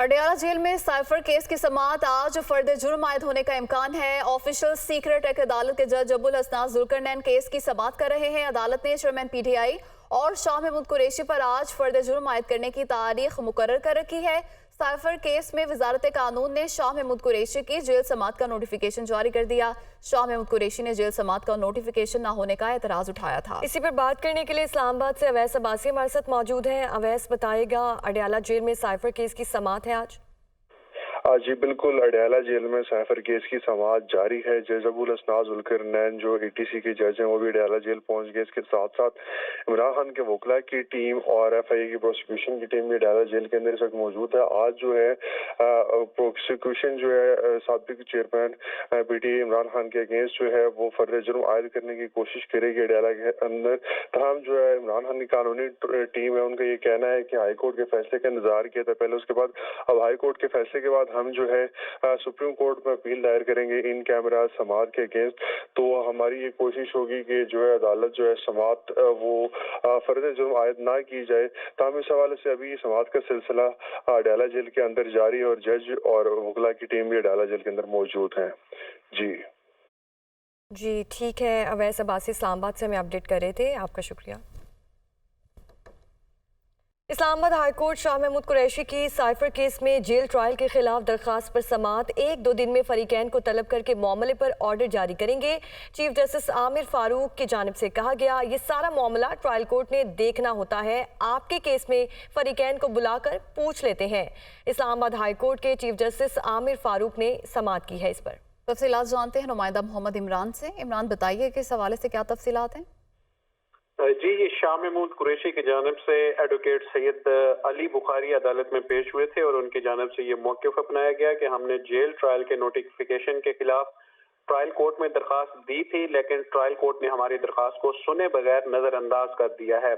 Adiala jail में cipher case की समाअत आज फर्द जुर्म आयद होने का इम्कान है। ऑफिशियल सीक्रेट एक अदालत के जज अबुल हसनान जुल्करनैन केस की समाअत कर रहे हैं। अदालत ने चेयरमैन PTI और शाह महमूद कुरैशी पर आज फर्द जुर्म आयद करने की तारीख मुकर्रर कर रखी है। साइफर केस में वजारत कानून ने शाह महमूद कुरैशी की जेल समाअत का नोटिफिकेशन जारी कर दिया। शाह महमूद कुरैशी ने जेल समाअत का नोटिफिकेशन न होने का एतराज उठाया था। इसी पर बात करने के लिए इस्लामाबाद से अवैस अब्बासी हमारे साथ मौजूद हैं। अवैस, बताएगा, अडयाला जेल में साइफर केस की समाअत है आज। जी बिल्कुल, अडयाला जेल में साइफर केस की समाअत जारी है। जज अबुल हसनान जुल्करनैन जो ATC के जज हैं वो भी अडयाला जेल पहुंच गए। इसके साथ साथ इमरान खान के वकला की टीम और FIA की प्रोसिक्यूशन की टीम भी अडयाला जेल के अंदर इस वक्त मौजूद है। आज जो है प्रोसिक्यूशन जो है साबिक चेयरमैन PTI इमरान खान के अगेंस्ट जो है वो फर्द जुर्म आयद करने की कोशिश करेगी अडयाला के अंदर। तमाम जो है इमरान खान की कानूनी टीम है उनका ये कहना है कि हाई कोर्ट के फैसले का इंतजार किया था पहले, उसके बाद अब हाई कोर्ट के फैसले के बाद हम जो है सुप्रीम कोर्ट में अपील दायर करेंगे इन कैमरा समाअत के अगेंस्ट। तो हमारी ये कोशिश होगी कि जो है अदालत जो है समाअत वो फर्द जुर्म आयद ना की जाए। ताहम इस हवाले से अभी समाअत का सिलसिला अडयाला जेल के अंदर जारी है और जज और वकला की टीम भी अडयाला जेल के अंदर मौजूद है। जी ठीक है, अवैस अब्बासी इस्लामाबाद से हमें अपडेट कर रहे थे, आपका शुक्रिया। इस्लामाबाद हाई कोर्ट शाह महमूद कुरैशी की साइफर केस में जेल ट्रायल के खिलाफ दरखास्त पर समाअत 1-2 दिन में फरीकैन को तलब करके मामले पर ऑर्डर जारी करेंगे। चीफ जस्टिस आमिर फारूक की जानिब से कहा गया, ये सारा मामला ट्रायल कोर्ट ने देखना होता है, आपके केस में फरीकैन को बुलाकर पूछ लेते हैं। इस्लामाबाद हाई कोर्ट के चीफ जस्टिस आमिर फारूक ने समाअत की है। इस पर तफसीलात जानते हैं नुमाइंदा मोहम्मद इमरान से। इमरान, बताइए कि इस हवाले से क्या तफसीलात हैं? जी, ये शाह महमूद कुरैशी की जानिब से एडवोकेट सैयद अली बुखारी अदालत में पेश हुए थे और उनकी जानिब से ये मौक़िफ़ अपनाया गया कि हमने जेल ट्रायल के नोटिफिकेशन के खिलाफ ट्रायल कोर्ट में दरखास्त दी थी, लेकिन ट्रायल कोर्ट ने हमारी दरखास्त को सुने बगैर नजरअंदाज कर दिया है।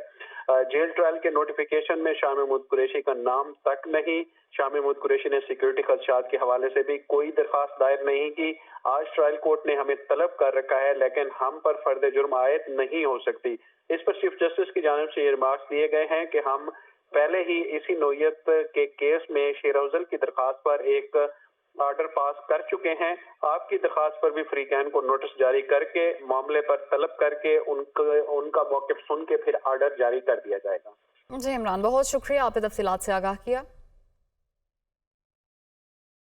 जेल ट्रायल के नोटिफिकेशन में शाह महमूद कुरैशी का नाम तक नहीं। शाह महमूद कुरैशी ने सिक्योरिटी खदशात के हवाले से भी कोई दरखास्त दायर नहीं की। आज ट्रायल कोर्ट ने हमें तलब कर रखा है, लेकिन हम पर फर्द जुर्म आयद नहीं हो सकती। इस पर चीफ जस्टिस की जानिब से ये रिमार्क्स दिए गए हैं कि हम पहले ही इसी नोयत के केस में शेर अफजल की दरखास्त पर एक ऑर्डर पास कर चुके हैं। आपकी दरखास्त पर भी फरीकैन को नोटिस जारी करके मामले पर तलब करके उनका मौक़िफ़ सुन के फिर ऑर्डर जारी कर दिया जाएगा। जी इमरान, बहुत शुक्रिया, आपने तफसीलात से आगाह किया।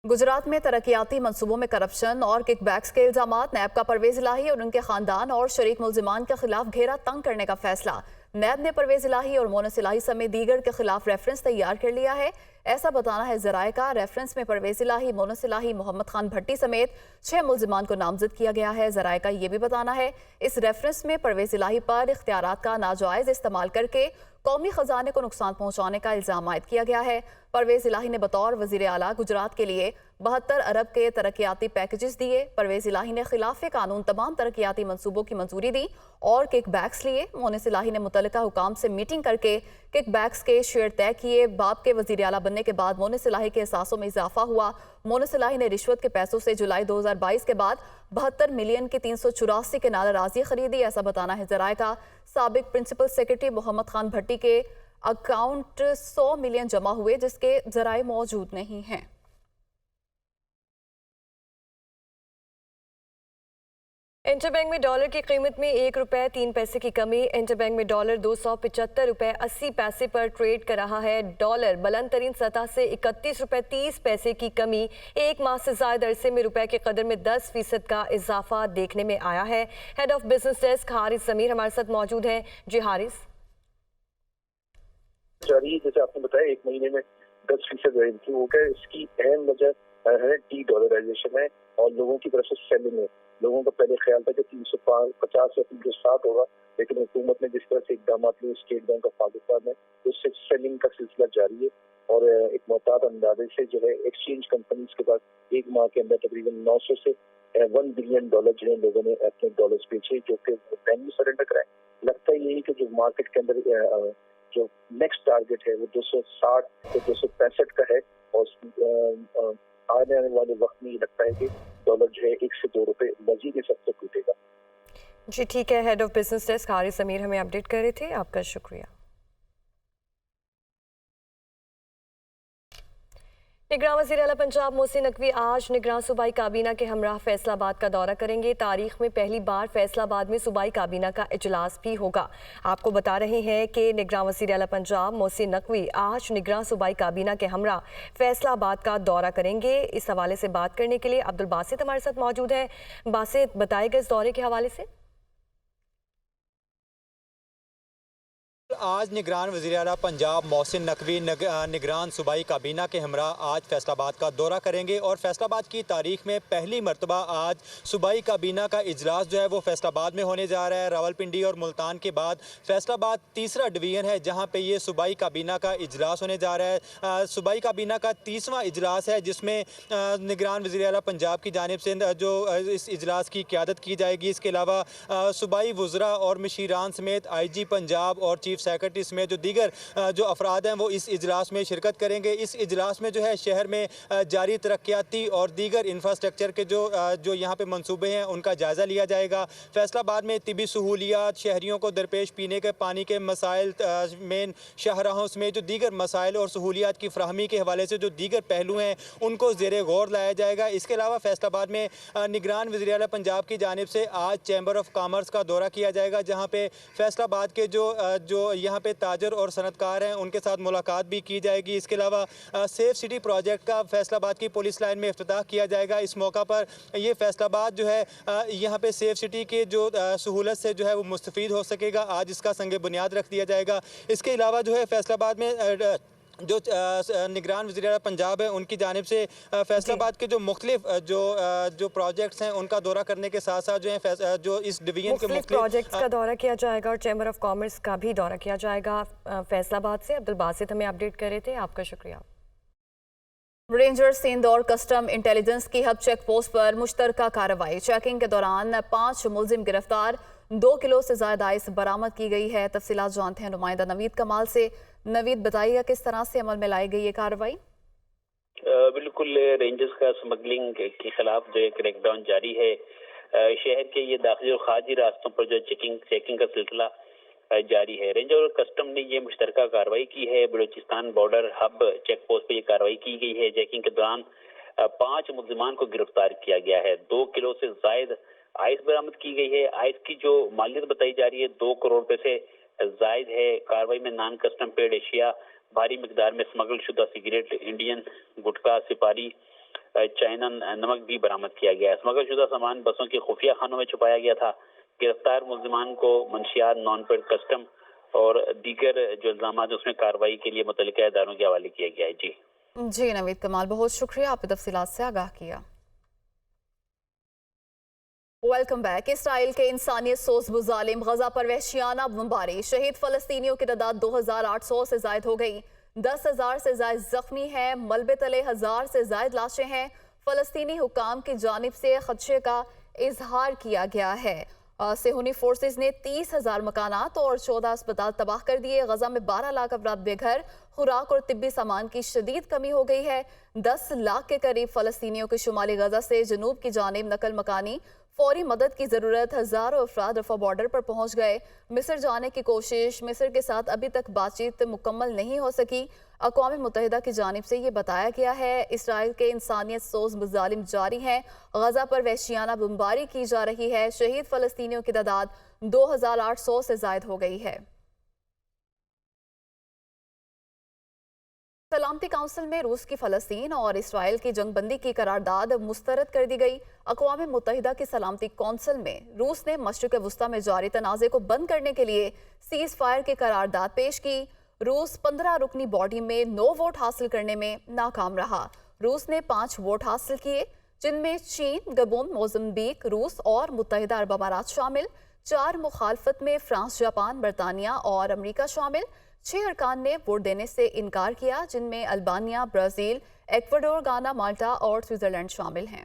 गुजरात में तरक्याती मंसूबों में करप्शन और किकबैक्स के इल्जामात। नैब का परवेज इलाही और उनके खानदान और शरीक मुल्जिमान के खिलाफ घेरा तंग करने का फैसला। नैब ने परवेज इलाही और मोनस इलाही समेत दीगर के खिलाफ रेफरेंस तैयार कर लिया है, ऐसा बताना है ज़राए का। रेफरेंस में परवेज इलाही, मोनस इलाही, मोहम्मद खान भट्टी समेत 6 मुल्जिमान को नामजद किया गया है। ज़राए का ये भी बताना है इस रेफरेंस में परवेज इलाही पर इख्तियारात का नाजायज़ इस्तेमाल करके कौमी खजाने को नुकसान पहुंचाने का इल्जाम आयद किया गया है। परवेज इलाही ने बतौर वजीर आला गुजरात के लिए 72 अरब के तरक्याती पैकेजेस दिए। परवेज इलाही ने खिलाफ कानून तमाम तरक्याती मंसूबों की मंजूरी दी और किकबैक्स लिए। मोनस इलाही ने मुतल्लिका हुकाम से मीटिंग करके किकबैक्स के शेयर तय किए। बाप के वजीर आला बनने के बाद मोनस इलाही के एहसासों में इजाफा हुआ। मोनस इलाही ने रिश्वत के पैसों से जुलाई 2022 के बाद 72 मिलियन की 384 के नाल राजी खरीदी, ऐसा बताना है ज़राए का। साबिक प्रिंसिपल सेक्रेटरी मोहम्मद खान भट्टी के अकाउंट 100 मिलियन जमा हुए, जिसके ज़राए मौजूद नहीं हैं। इंटरबैंक में डॉलर की कीमत में 1 रुपये 3 पैसे की कमी। इंटरबैंक में डॉलर 275 रुपये 80 पैसे पर ट्रेड कर रहा है। डॉलर बुलंद तरीन सतह से 31 रुपये 30 पैसे की कमी। एक माह से ज्यादा अरसे में रुपए के कदर में 10% का इजाफा देखने में आया है। Head of business desk Haris Sameer हमारे साथ मौजूद हैं। जी हारिस, जारी जैसे आपने बताया 1 महीने में 10% इम्प्रूव हो गया। इसकी अहम वजह है डी डॉलराइजेशन है और लोगों की तरफ से सेलिंग है। लोगों को पहले ख्याल था कि 350 या 360 होगा, लेकिन हुकूमत ने जिस तरह से इकदाम लिए स्टेट बैंक ऑफ पाकिस्तान में, उससे सेलिंग का सिलसिला जारी है और एक मोहतात अंदाजे से जो है एक्सचेंज कंपनीज के पास एक माह के अंदर तकरीबन 900 से 1 बिलियन डॉलर जो है लोगों ने अपने डॉलर्स बेचे, जो कि बैंक में सरेंडर कराए। लगता यही कि जो मार्केट के अंदर जो नेक्स्ट टारगेट है वो 260 से 265 का है और आने वाले वक्त में ये लगता है कि डॉलर जो है 1 से 2 रुपए मजीद इस हद तक टूटेगा। जी ठीक है, head of business desk Haris Sameer हमें अपडेट कर रहे थे, आपका शुक्रिया। निगरान वज़ीर आला पंजाब मोहसिन नकवी आज निगरान सूबाई काबीना के हमराह फैसलाबाद का दौरा करेंगे। तारीख में पहली बार फैसलाबाद में सूबाई काबीना का इजलास भी होगा। आपको बता रहे हैं कि निगरान वज़ीर आला पंजाब मोहसिन नकवी आज निगरान सूबाई काबीना के हमराह फैसलाबाद का दौरा करेंगे। इस हवाले से बात करने के लिए अब्दुल बासित हमारे साथ मौजूद है। बासित, बताएगा इस दौरे के हवाले से। आज निगरान वज़ीर आला पंजाब मोहसिन नकवी निगरान सूबाई काबीना के हमरा आज फैसलाबाद का दौरा करेंगे और फैसलाबाद की तारीख में पहली मरतबा आज सूबाई काबीना का इजलास जो है वो फैसलाबाद में होने जा रहा है। रावलपिंडी और मुल्तान के बाद फैसलाबाद तीसरा डिवीज़न है जहां पे ये सूबाई काबीना का इजलास होने जा रहा है। सूबाई काबीना का 30वां इजलास है जिसमें निगरान वज़ीर आला पंजाब की जानिब से जो इस इजलास की क़यादत की जाएगी। इसके अलावा सूबाई वज़रा और मशीरान समेत IG पंजाब और चीफ सेक्रेटरी में जो दीगर जो अफराद हैं वो इस इजलास में शिरकत करेंगे। इस इजलास में जो है शहर में जारी तरक्याती और दीगर इंफ्रास्ट्रक्चर के जो यहाँ पे मंसूबे हैं उनका जायज़ा लिया जाएगा। फैसलाबाद में तिबी सहूलियात, शहरियों को दरपेश पीने के पानी के मसाइल, मेन शाहराहों में जो दीगर मसाइल और सहूलियात की फ्राहमी के हवाले से जो दीगर पहलू हैं उनको ज़ेरे गौर लाया जाएगा। इसके अलावा फैसलाबाद में निगरान वज़ीर आला पंजाब की जानिब से आज चैम्बर ऑफ कॉमर्स का दौरा किया जाएगा जहाँ पे फैसलाबाद के जो यहाँ पे ताजर और सनतकार हैं उनके साथ मुलाकात भी की जाएगी। इसके अलावा सेफ सिटी प्रोजेक्ट का फैसलाबाद की पुलिस लाइन में इफ्तिताह किया जाएगा। इस मौका पर ये फैसलाबाद जो है यहाँ पे सेफ सिटी के जो सहूलत से जो है वो मुस्तफ़ीद हो सकेगा। आज इसका संग बुनियाद रख दिया जाएगा। इसके अलावा जो है फैसलाबाद में जो निगरान वज़ीर आला पंजाब है उनकी जानिब से फैसलाबाद के जो मुख्तलिफ जो प्रोजेक्ट्स हैं उनका दौरा करने के साथ साथ जो है जो इस डिवीजन के मुख्तलिफ प्रोजेक्ट्स का दौरा किया जाएगा और चैम्बर ऑफ कॉमर्स का भी दौरा किया जाएगा। फैसलाबाद से अब्दुल बासित हमें अपडेट कर रहे थे, आपका शुक्रिया। रेंजर सिंध और कस्टम इंटेलिजेंस की हब चेक पोस्ट पर मुश्तरका कार्रवाई। चेकिंग के दौरान 5 मुलजिम गिरफ्तार, 2 किलो से ज्यादा आइस बरामद की गई है। तफसीलात जानते हैं नुमाइंदा नवीद कमाल से। नवीद, बताइएगा किस तरह से अमल में लाई गई ये कार्रवाई? बिल्कुल, रेंजर्स का स्मगलिंग के खिलाफ जो है क्रैकडाउन जारी है। शहर के ये दाखिली और खारजी रास्तों पर जो चेकिंग का सिलसिला जारी है। रेंजर और कस्टम ने ये मुश्तरका कार्रवाई की है। Balochistan border Hub check post पर यह कार्रवाई की गई है। चेकिंग के दौरान 5 मुलजिमान को गिरफ्तार किया गया है। 2 किलो से जायद आइस बरामद की गई है। आइस की जो मालियत बताई जा रही है 2 करोड़ रुपए से जायद है। कार्रवाई में नॉन कस्टम पेड एशिया, भारी मिकदार में स्मगल शुदा सिगरेट, इंडियन गुटखा, सिपारी, चाइना नमक भी बरामद किया गया है। स्मगल शुदा सामान बसों के खुफिया खानों में छुपाया गया था। गिरफ्तार मुलजिमान को मंशियात, नॉन पेड कस्टम और दीगर जो इल्जाम उसमें कार्रवाई के लिए मुतल्लिका इदारों के हवाले किया गया है। जी नवीद कमाल, बहुत शुक्रिया, आपने तफसीलात से आगाह किया। Welcome back. इसराइल के इंसानियत सोज मुजालिम गजा पर वहशियाना बमबारी, शहीद फलस्तीनियों की तादाद 2800 से जायद हो गई। 10,000 से जायद जख्मी हैं। मलबे तले 1000 से जायद लाशें हैं। फलस्तीनी हुकाम की जानिब से खदशे का इजहार किया गया है। सेहूनी फोर्सेस ने 30,000 मकानात और 14 अस्पताल तबाह कर दिए। गजा में 12 लाख अफराद बेघर, खुराक और तिब्बी सामान की शदीद कमी हो गई है। 10 लाख के करीब फलस्तीनियों के शुमाली गजा से जनूब की जानिब नकल मकानी फौरी मदद की जरूरत। हजारों अफराद रफा बॉर्डर पर पहुंच गए। मिस्र जाने की कोशिश, मिस्र के साथ अभी तक बातचीत मुकम्मल नहीं हो सकी। अक़वाम मुत्तहिदा की जानिब से ये बताया गया है इसराइल के इंसानियत सोज मुजालिम जारी हैं। गजा पर वहशियाना बमबारी की जा रही है। शहीद फलस्तीनियों की तादाद 2800 से जायद हो गई है। सलामती काउंसिल में रूस की फलस्तीन और इसराइल की जंगबंदी की करारदाद मुस्तरद कर दी गई। अक़वाम मुत्तहिदा की सलामती काउंसिल में रूस ने मशरिक़ वुस्ता में जारी तनाज़े को बंद करने के लिए सीज़ फायर की करारदाद पेश की। रूस 15 रुकनी बॉडी में 9 वोट हासिल करने में नाकाम रहा। रूस ने 5 वोट हासिल किए जिनमें चीन, गबून, मोज़म्बिक, रूस और मुत्तहिदा अरब अमारात शामिल। 4 मुखालफत में फ्रांस, जापान, बरतानिया और अमरीका शामिल। 6 अरकान ने वोट देने से इनकार किया जिनमें अल्बानिया, ब्राज़ील, इक्वाडोर, गाना, माल्टा और स्विट्ज़रलैंड शामिल हैं।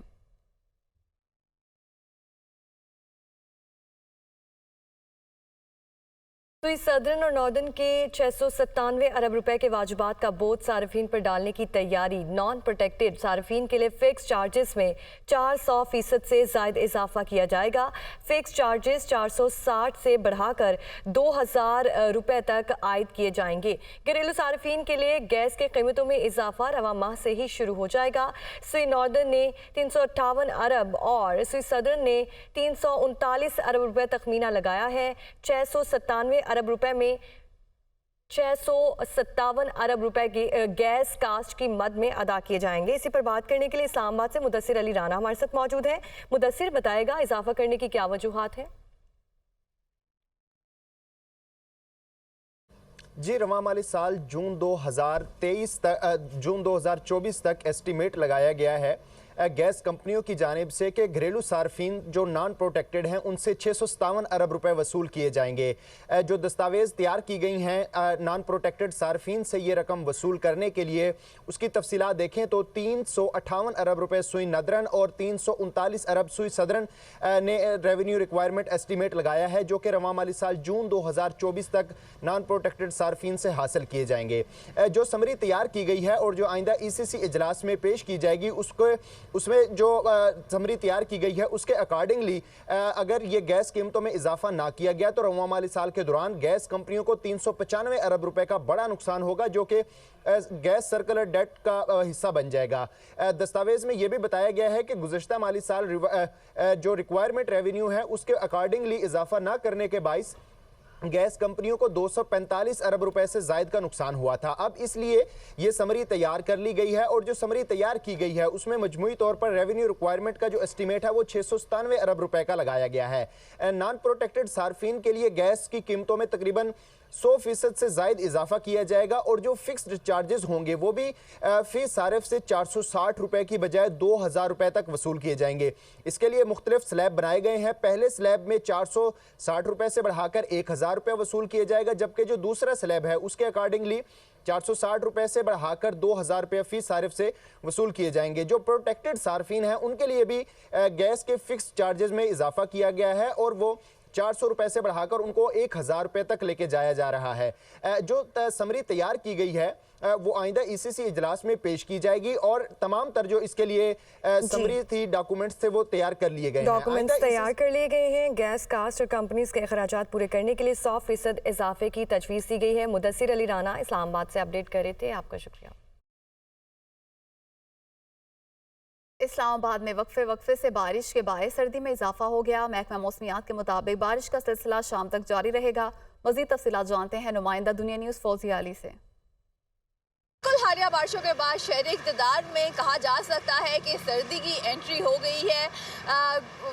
तो इस सदर्न और नॉर्दर्न के 697 अरब रुपए के वाजिबात का बोझ सार्फिन पर डालने की तैयारी। नॉन प्रोटेक्टेड सार्फिन के लिए फिक्स चार्जेस में 400% से ज़ायद इजाफा किया जाएगा। फिक्स चार्जेस 460 से बढ़ाकर 2000 रुपए तक आयद किए जाएंगे। घरेलू सार्फिन के लिए गैस के कीमतों में इजाफा रवा माह से ही शुरू हो जाएगा। सुई नॉर्दर्न ने 358 अरब और सुई सदर्न ने 339 अरब रुपए तखमीना लगाया है। 697 अरब रुपए में 657 अरब रुपए की गैस कास्ट की मद में अदा किए जाएंगे। इसी पर बात करने के लिए इस्लामाबाद से मुदस्सिर अली राना हमारे साथ मौजूद है। मुदस्सिर, बताएगा इजाफा करने की क्या वजूहात है? जी, रवां माली साल जून 2024 तक एस्टीमेट लगाया गया है गैस कंपनियों की जानिब से कि घरेलू सार्फिन जो नॉन प्रोटेक्टेड हैं उनसे 657 अरब रुपए वसूल किए जाएंगे। जो दस्तावेज़ तैयार की गई हैं नॉन प्रोटेक्टेड सार्फिन से ये रकम वसूल करने के लिए, उसकी तफसीलात देखें तो 358 अरब रुपए सुई नदरन और 339 अरब सुई सदरन ने रेवेन्यू रिक्वायरमेंट एस्टीमेट लगाया है, जो कि रवां माली साल जून 2024 तक नॉन प्रोटेक्टेड सार्फिन से हासिल किए जाएंगे। जो समरी तैयार की गई है और जो आइंदा ECC इजलास में पेश की जाएगी उसमें जो समरी तैयार की गई है उसके अकॉर्डिंगली अगर ये गैस कीमतों में इजाफा ना किया गया तो रवां माली साल के दौरान गैस कंपनियों को 395 अरब रुपए का बड़ा नुकसान होगा, जो कि गैस सर्कुलर डेट का हिस्सा बन जाएगा। दस्तावेज में यह भी बताया गया है कि गुज़श्ता माली साल जो रिक्वायरमेंट रेवेन्यू है उसके अकॉर्डिंगली इजाफा ना करने के बाइस गैस कंपनियों को 245 अरब रुपए से जायद का नुकसान हुआ था। अब इसलिए ये समरी तैयार कर ली गई है और जो समरी तैयार की गई है उसमें मजमूई तौर पर रेवेन्यू रिक्वायरमेंट का जो एस्टीमेट है वो 697 अरब रुपए का लगाया गया है। नॉन प्रोटेक्टेड सार्फिन के लिए गैस की कीमतों में तकरीबन 100% से जायद इजाफा किया जाएगा और जो फिक्स्ड चार्जेस होंगे वो भी फी सारिफ से 460 रुपए की बजाय 2000 रुपए तक वसूल किए जाएंगे। इसके लिए मुख्तलिफ स्लैब बनाए गए हैं। पहले स्लैब में 460 रुपए से बढ़ाकर 1000 रुपए वसूल किया जाएगा, जबकि जो दूसरा स्लैब है उसके अकॉर्डिंगली 460 रुपए से बढ़ाकर 2000 रुपए फी सारिफ से वसूल किए जाएंगे। जो प्रोटेक्टेड सार्फिन है उनके लिए भी गैस के फिक्स चार्जेस में इजाफा किया गया है और वो 400 रुपए से बढ़ाकर उनको 1000 रुपए तक लेके जाया जा रहा है। जो समरी तैयार की गई है वो आइंदा ECC इजलास में पेश की जाएगी और तमाम तर जो इसके लिए समरी थी, डॉक्यूमेंट्स थे, वो तैयार कर लिए गए हैं। डॉक्यूमेंट्स तैयार कर लिए गए हैं। गैस कास्ट और कंपनीज के अखराजात पूरे करने के लिए 100% इजाफे की तजवीज़ दी गई है। मुदस्सिर अली राना इस्लामाबाद से अपडेट कर रहे थे, आपका शुक्रिया। इस्लामाबाद में वक्फे से बारिश के बायस सर्दी में इजाफा हो गया। महकमा मौसमियात के मुताबिक बारिश का सिलसिला शाम तक जारी रहेगा। मज़ीद तफसीलात जानते हैं नुमाइंदा दुनिया न्यूज़ फौजिया अली से। हालिया बारिशों के बाद शहरी इक़्तिदार में कहा जा सकता है कि सर्दी की एंट्री हो गई है।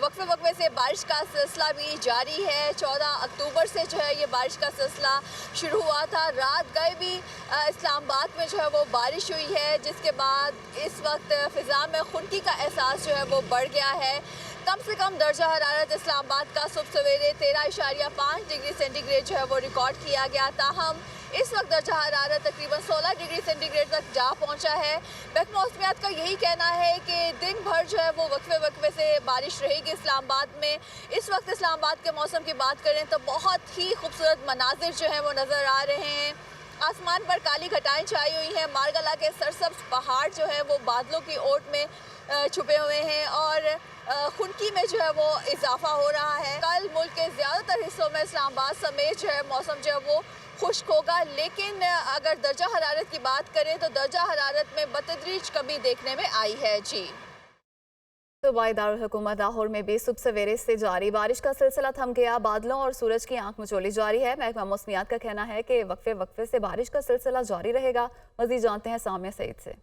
वक्फे से बारिश का सिलसिला भी जारी है। 14 अक्टूबर से जो है ये बारिश का सिलसिला शुरू हुआ था। रात गए भी इस्लामाबाद में जो है वो बारिश हुई है, जिसके बाद इस वक्त फ़िज़ा में खुनकी का एहसास जो है वो बढ़ गया है। कम से कम दर्जा हरारत इस्लामाबाद का सुबह सवेरे 13.5 डिग्री सेंटीग्रेड जो है वो रिकॉर्ड किया गया। ताहम इस वक्त दर्जा हरारत तकरीबन 16 डिग्री सेंटीग्रेड तक जा पहुंचा है। महकमा मौसमियात का यही कहना है कि दिन भर जो है वो वक्फे से बारिश रहेगी इस्लामाबाद में। इस वक्त इस्लामाबाद के मौसम की बात करें तो बहुत ही खूबसूरत मनाजिर जो है वो नज़र आ रहे हैं। आसमान पर काली घटाएं छाई हुई हैं। मारगला के सरसब्ज पहाड़ जो है वो बादलों की ओट में छुपे हुए हैं और खुनकी में जो है वो इजाफा हो रहा है। कल मुल्क के ज़्यादातर हिस्सों में इस्लामाबाद समेत जो है मौसम जो है वो खुश्क होगा, लेकिन अगर दर्जा हरारत की बात करें तो दर्जा हरारत में बतदरीज कमी देखने में आई है। जी, सूबाई दारुल हुकूमत लाहौर में भी सुबह सवेरे से जारी बारिश का सिलसिला थम गया। बादलों और सूरज की आंख मिचौली जारी है। महकमा मौसमियात का कहना है कि वक्फे से बारिश का सिलसिला जारी रहेगा। मज़ीद जानते हैं सामिया सईद से।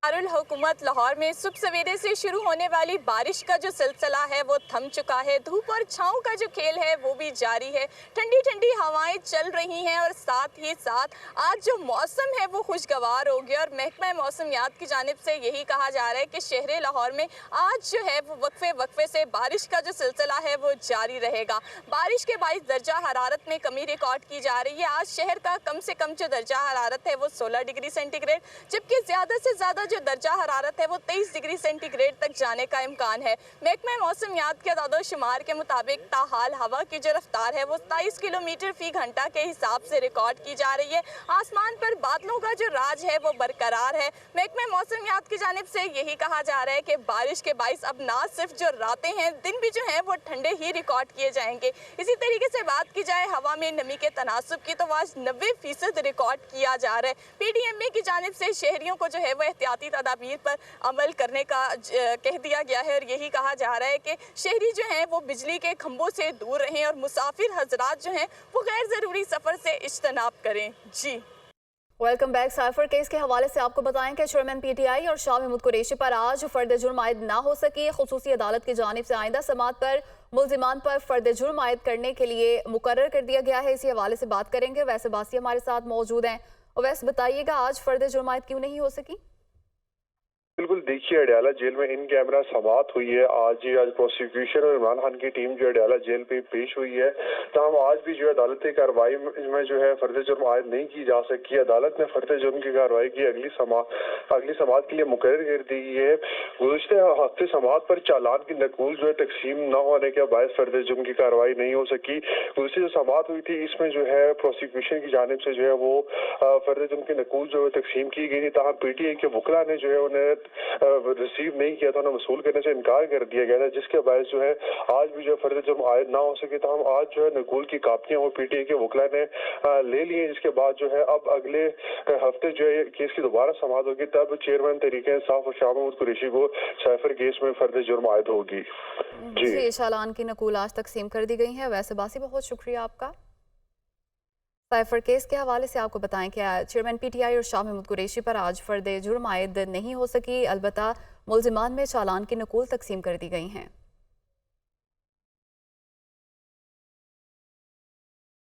दारुल हुकूमत लाहौर में सुबह सवेरे से शुरू होने वाली बारिश का जो सिलसिला है वो थम चुका है। धूप और छाँव का जो खेल है वो भी जारी है। ठंडी ठंडी हवाएं चल रही हैं और साथ ही साथ आज जो मौसम है वो खुशगवार हो गया। और महकमा मौसमियात की जानिब से यही कहा जा रहा है कि शहर लाहौर में आज जो है वो वक्फे से बारिश का जो सिलसिला है वो जारी रहेगा। बारिश के बाइस दर्जा हरारत में कमी रिकॉर्ड की जा रही है। आज शहर का कम से कम जो दर्जा हरारत है वो 16 डिग्री सेंटीग्रेड, जबकि ज़्यादा से ज़्यादा जो दर्जा हरारत है वो 23 डिग्री सेंटीग्रेड तक जाने का इम्कान है। महकमा मौसमियात के अदाद-ओ-शुमार के मुताबिक ताहाल हवा की जो रफ्तार है वो 27 किलोमीटर फी घंटा के हिसाब से रिकॉर्ड की जा रही है। आसमान पर बादलों का जो राज है वो बरकरार है। महकमा मौसमियात की जानिब से यही कहा जा रहा है कि बारिश के बाइस अब ना सिर्फ जो रातें हैं, दिन भी जो हैं वो ठंडे ही रिकॉर्ड किए जाएंगे। इसी तरीके से बात की जाए हवा में नमी के तनासुब की तो आज 90% रिकॉर्ड किया जा रहा है। PDMA की जानिब से शहरियों को जो है वो एहतियाती तदाबीर पर अमल करने का कह दिया गया है और यही कहा जा रहा है कि शहरी जो हैं वो बिजली के खंभों से दूर रहें और मुसाफिर हजरात जो हैं वो गैर ज़रूरी सफ़र से इज्तनाब करें। जी वेलकम बैक। साइफर केस के हवाले से आपको बताएं कि चेयरमैन PTI और शाह महमूद कुरैशी पर आज फर्द जुर्म आयद ना हो सकी। खुसूसी अदालत की जानिब से आइंदा समात पर मुल्जिमान पर फर्द जुर्म आयद करने के लिए मुकर्रर कर दिया गया है। इसी हवाले से बात करेंगे। वैसे बासी हमारे साथ मौजूद हैं। और वैसे बताइएगा आज फर्द जुर्म आयद क्यों नहीं हो सकी? बिल्कुल, देखिए अडयाला जेल में इन कैमरा समात हुई है। आज प्रोसिक्यूशन और इमरान खान की टीम जो अडयाला जेल पे पेश हुई है। तमाम आज भी जो है अदालती कार्रवाई में जो है फर्द जुर्म आयद नहीं की जा सकी। अदालत ने फर्द जुर्म की कार्रवाई की अगली समात के लिए मुकर्रर कर दी है। गुज़श्ते हफ्ते समात पर चालान की नकूल जो है तकसीम न होने के बायस फर्द जुर्म की कार्रवाई नहीं हो सकी। गुज़श्ते जो समात हुई थी इसमें जो है प्रोसिक्यूशन की जानिब से जो है वो फर्द जुर्म की नकूल जो है तकसीम की गई थी। तहाँ PTI के वकला ने जो है उन्हें रिसीव नहीं किया था, उन्हें वसूल करने से इनकार कर दिया गया था, जिसके बायस जो है आज भी जो फर्द जुर्म आयद ना हो सके। तो हम आज जो है नकूल की कापियां वो PTI के वकला ने ले ली हैं, जिसके बाद जो है अब अगले हफ्ते जो है केस की दोबारा समाअत होगी, तब चेयरमैन तहरीक इंसाफ और शाह महमूद कुरैशी को साइफर केस में फर्द जुर्म आयद होगी। जी, चालान की नकूल आज तकसीम कर दी गई है। वैसे बासी बहुत शुक्रिया आपका। साइफर केस के हवाले से आपको बताएं कि चेयरमैन PTI और शाह महमूद कुरैशी पर आज फर्द जुर्म आयद नहीं हो सकी। अलबत्ता मुल्जिमान में चालान की नकूल तकसीम कर दी गई हैं।